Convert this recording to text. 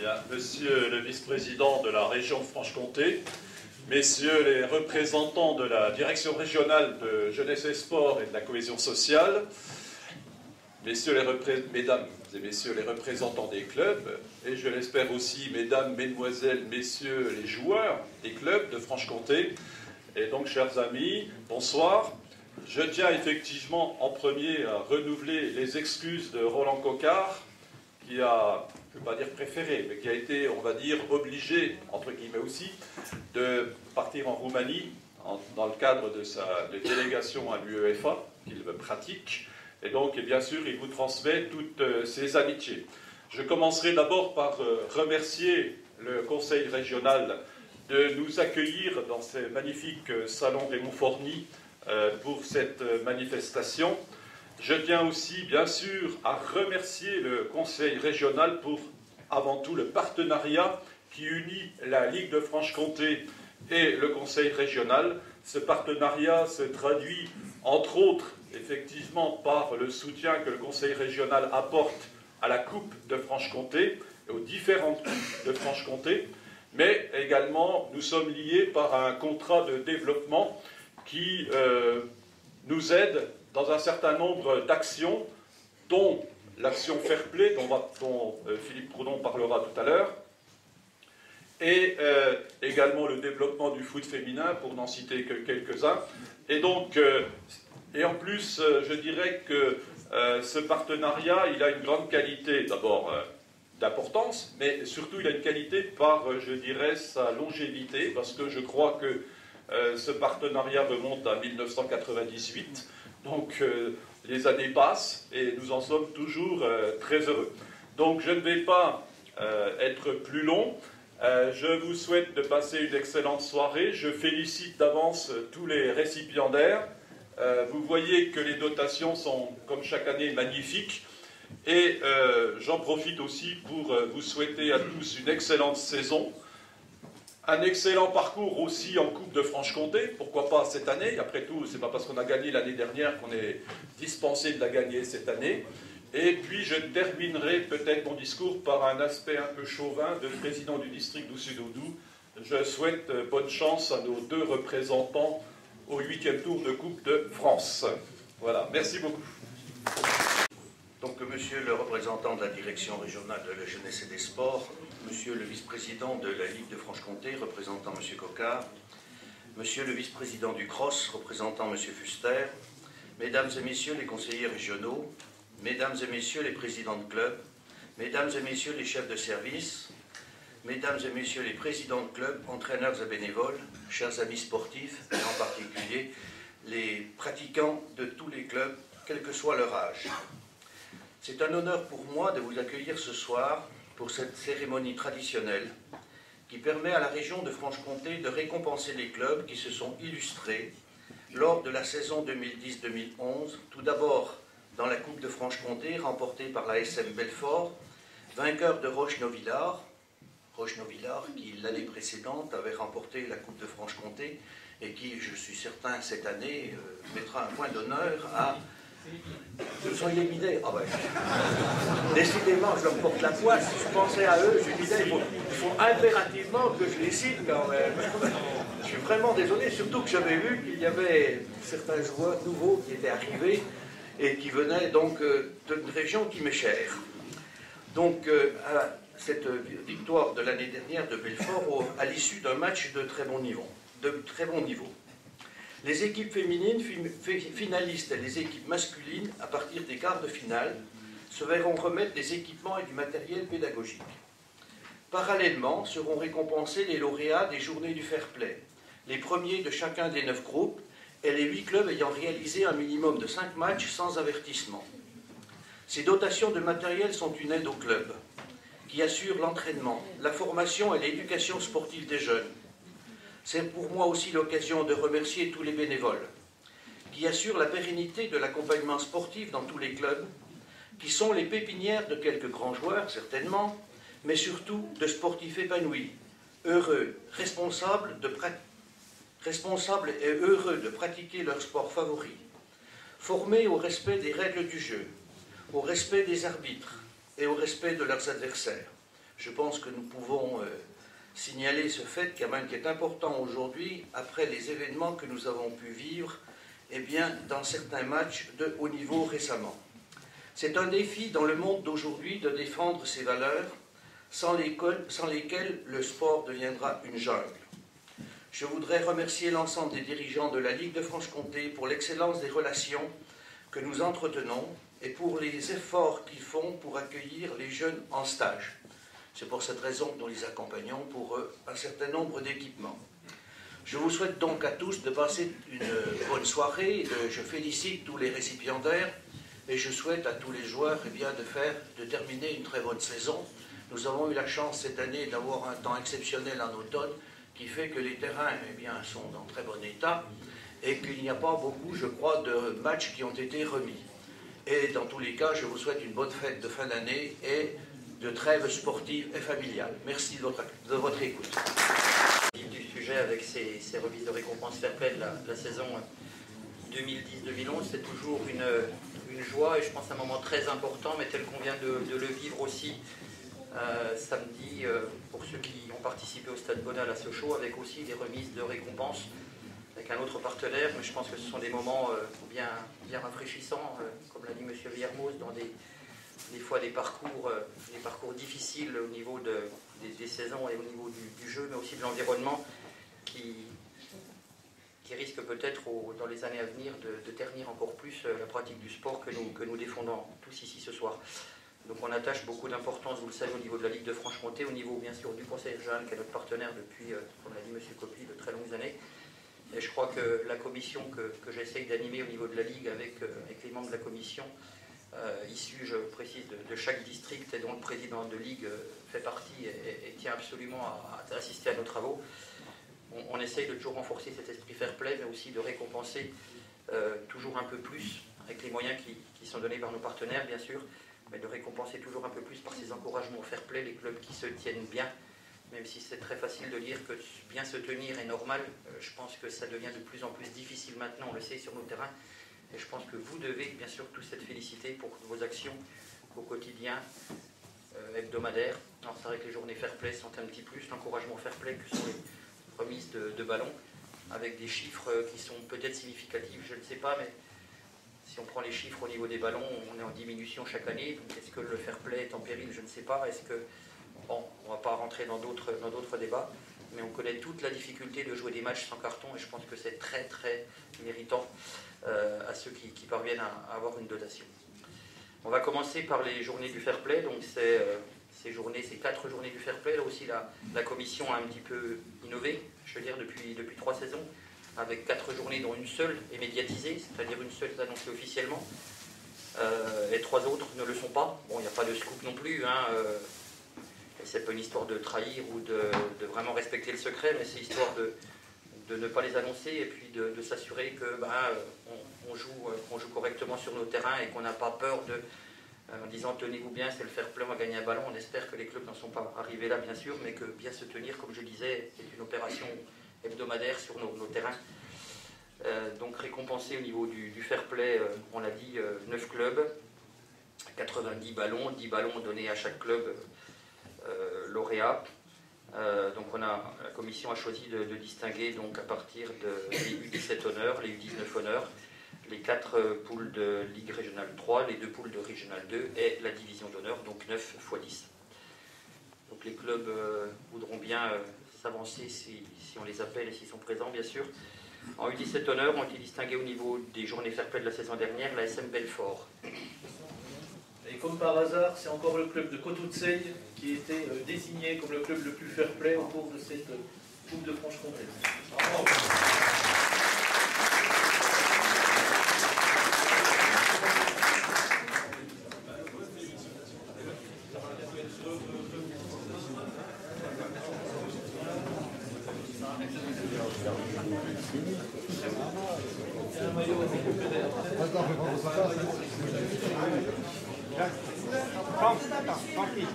Bien, Monsieur le vice-président de la région de Franche-Comté, Messieurs les représentants de la direction régionale de jeunesse et sport et de la cohésion sociale, Mesdames et Messieurs les représentants des clubs, et je l'espère aussi Mesdames, Mesdemoiselles, Messieurs les joueurs des clubs de Franche-Comté, et donc chers amis, bonsoir. Je tiens effectivement en premier à renouveler les excuses de Roland Coquart, qui a, je ne veux pas dire préféré, mais qui a été, on va dire, obligé, entre guillemets aussi, de partir en Roumanie dans le cadre de sa délégation à l'UEFA, qu'il pratique. Et donc, bien sûr, il vous transmet toutes ses amitiés. Je commencerai d'abord par remercier le Conseil régional de nous accueillir dans ce magnifique salon Raymond Forny pour cette manifestation. Je tiens aussi, bien sûr, à remercier le Conseil régional pour, avant tout, le partenariat qui unit la Ligue de Franche-Comté et le Conseil régional. Ce partenariat se traduit, entre autres, effectivement, par le soutien que le Conseil régional apporte à la Coupe de Franche-Comté et aux différentes coupes de Franche-Comté, mais également, nous sommes liés par un contrat de développement qui nous aide dans un certain nombre d'actions, dont l'action Fair Play, dont Philippe Proudhon parlera tout à l'heure, et également le développement du foot féminin, pour n'en citer que quelques-uns. Et donc, et en plus, je dirais que ce partenariat, il a une grande qualité, d'abord d'importance, mais surtout il a une qualité par, je dirais, sa longévité, parce que je crois que ce partenariat remonte à 1998, donc les années passent et nous en sommes toujours très heureux. Donc je ne vais pas être plus long. Je vous souhaite de passer une excellente soirée. Je félicite d'avance tous les récipiendaires. Vous voyez que les dotations sont, comme chaque année, magnifiques. Et j'en profite aussi pour vous souhaiter à tous une excellente saison. Un excellent parcours aussi en Coupe de Franche-Comté, pourquoi pas cette année. Après tout, ce n'est pas parce qu'on a gagné l'année dernière qu'on est dispensé de la gagner cette année. Et puis je terminerai peut-être mon discours par un aspect un peu chauvin de président du district d'Oussoudoudou. Je souhaite bonne chance à nos deux représentants au 8e tour de Coupe de France. Voilà, merci beaucoup. Donc, monsieur le représentant de la direction régionale de la jeunesse et des sports, monsieur le vice-président de la Ligue de Franche-Comté, représentant monsieur Coquart, monsieur le vice-président du CROSS, représentant monsieur Fuster, mesdames et messieurs les conseillers régionaux, mesdames et messieurs les présidents de club, mesdames et messieurs les chefs de service, mesdames et messieurs les présidents de club, entraîneurs et bénévoles, chers amis sportifs, et en particulier les pratiquants de tous les clubs, quel que soit leur âge. C'est un honneur pour moi de vous accueillir ce soir pour cette cérémonie traditionnelle qui permet à la région de Franche-Comté de récompenser les clubs qui se sont illustrés lors de la saison 2010-2011, tout d'abord dans la Coupe de Franche-Comté remportée par la SM Belfort, vainqueur de Roche-Novillard qui l'année précédente avait remporté la Coupe de Franche-Comté et qui, je suis certain, cette année mettra un point d'honneur à... Ils sont éliminés. Ah ouais. Décidément, je leur porte la poisse. Si je pensais à eux, je disais, il faut impérativement que je les cite quand même. Je suis vraiment désolé, surtout que j'avais vu qu'il y avait certains joueurs nouveaux qui étaient arrivés et qui venaient donc d'une région qui m'est chère. Donc, à cette victoire de l'année dernière de Belfort, à l'issue d'un match de très bon niveau. Les équipes féminines finalistes et les équipes masculines, à partir des quarts de finale, se verront remettre des équipements et du matériel pédagogique. Parallèlement, seront récompensés les lauréats des journées du fair play, les premiers de chacun des 9 groupes et les 8 clubs ayant réalisé un minimum de 5 matchs sans avertissement. Ces dotations de matériel sont une aide aux clubs, qui assurent l'entraînement, la formation et l'éducation sportive des jeunes. C'est pour moi aussi l'occasion de remercier tous les bénévoles qui assurent la pérennité de l'accompagnement sportif dans tous les clubs, qui sont les pépinières de quelques grands joueurs, certainement, mais surtout de sportifs épanouis, heureux, responsables et heureux de pratiquer leur sport favori, formés au respect des règles du jeu, au respect des arbitres et au respect de leurs adversaires. je pense que nous pouvons signaler ce fait quand même qui est important aujourd'hui, après les événements que nous avons pu vivre dans certains matchs de haut niveau récemment. C'est un défi dans le monde d'aujourd'hui de défendre ces valeurs sans lesquelles le sport deviendra une jungle. Je voudrais remercier l'ensemble des dirigeants de la Ligue de Franche-Comté pour l'excellence des relations que nous entretenons et pour les efforts qu'ils font pour accueillir les jeunes en stage. C'est pour cette raison que nous les accompagnons pour un certain nombre d'équipements. Je vous souhaite donc à tous de passer une bonne soirée. Je félicite tous les récipiendaires et je souhaite à tous les joueurs de terminer une très bonne saison. Nous avons eu la chance cette année d'avoir un temps exceptionnel en automne qui fait que les terrains sont dans très bon état et qu'il n'y a pas beaucoup, je crois, de matchs qui ont été remis. Et dans tous les cas, je vous souhaite une bonne fête de fin d'année et de trêve sportive et familiale. Merci de votre écoute. Du sujet avec ces remises de récompense fair play de la saison 2010-2011, c'est toujours une joie et je pense un moment très important, mais tel qu'on vient de le vivre aussi samedi pour ceux qui ont participé au Stade Bonal à Sochaux, avec aussi des remises de récompense avec un autre partenaire, mais je pense que ce sont des moments bien rafraîchissants, comme l'a dit M. Villermoz, dans des fois des parcours difficiles au niveau des saisons et au niveau du jeu, mais aussi de l'environnement qui risque peut-être dans les années à venir de ternir encore plus la pratique du sport que nous défendons tous ici ce soir. Donc on attache beaucoup d'importance, vous le savez, au niveau de la Ligue de Franche-Comté, au niveau bien sûr du Conseil régional qui est notre partenaire depuis, comme l'a dit M. Copy, de très longues années. Et je crois que la commission que j'essaye d'animer au niveau de la Ligue avec les membres de la commission, issus, je précise, de chaque district et dont le président de Ligue fait partie et tient absolument à assister à nos travaux, on essaye de toujours renforcer cet esprit fair play, mais aussi de récompenser toujours un peu plus, avec les moyens qui sont donnés par nos partenaires, bien sûr, mais de récompenser toujours un peu plus par ces encouragements au fair play, les clubs qui se tiennent bien, même si c'est très facile de dire que bien se tenir est normal, je pense que ça devient de plus en plus difficile maintenant, on le sait, sur nos terrains, et je pense que vous devez bien sûr tous être félicités pour vos actions au quotidien, hebdomadaires. Alors c'est vrai que les journées fair play sont un petit plus, l'encouragement au fair play que sont les remises de ballons, avec des chiffres qui sont peut-être significatifs, je ne sais pas, mais si on prend les chiffres au niveau des ballons, on est en diminution chaque année. Donc est-ce que le fair play est en péril? Je ne sais pas. Est-ce que... Bon, on ne va pas rentrer dans d'autres débats, mais on connaît toute la difficulté de jouer des matchs sans carton et je pense que c'est très très méritant à ceux qui parviennent à avoir une dotation. On va commencer par les journées du fair play. Donc ces 4 journées du fair play. Là aussi, la commission a un petit peu innové, je veux dire, depuis 3 saisons, avec 4 journées dont une seule est médiatisée, c'est-à-dire une seule est annoncée officiellement, et 3 autres ne le sont pas. Bon, il n'y a pas de scoop non plus, hein, c'est pas une histoire de trahir ou de vraiment respecter le secret, mais c'est histoire de ne pas les annoncer et puis de s'assurer que on joue correctement sur nos terrains et qu'on n'a pas peur en disant tenez-vous bien, c'est le fair play, on va gagner un ballon. On espère que les clubs n'en sont pas arrivés là, bien sûr, mais que bien se tenir, comme je disais, c'est une opération hebdomadaire sur nos terrains. Donc récompensé au niveau du fair play, on l'a dit, 9 clubs, 90 ballons, 10 ballons donnés à chaque club lauréat. Donc la commission a choisi de distinguer donc, à partir des U17 honneurs, les U19 honneurs, les 4 poules de Ligue régionale 3, les 2 poules de régionale 2 et la division d'honneur, donc 9 x 10. Donc les clubs voudront bien s'avancer si on les appelle et s'ils sont présents, bien sûr. En U17 honneurs ont été distingués au niveau des journées fair play de la saison dernière, la SM Belfort. Et comme par hasard, c'est encore le club de Cototseigne qui a été désigné comme le club le plus fair play au cours de cette Coupe de Franche-Comté. Tranquille.